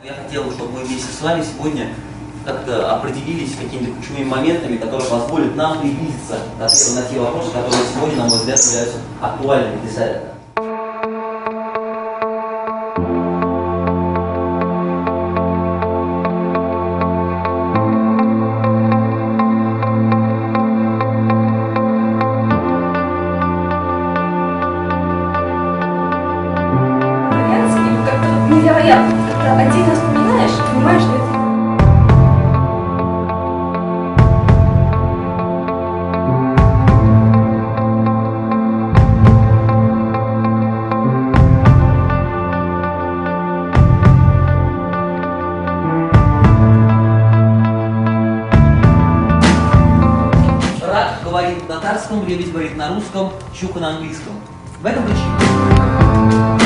Я хотел, чтобы мы вместе с вами сегодня как-то определились какими-то ключевыми моментами, которые позволят нам приблизиться к ответу на те вопросы, которые сегодня, на мой взгляд, являются актуальными для Совета. Невероятно. Когда отдельно вспоминаешь, понимаешь, что это... Рак говорит на татарском, Лебедь говорит на русском, Щука на английском. В этом причина.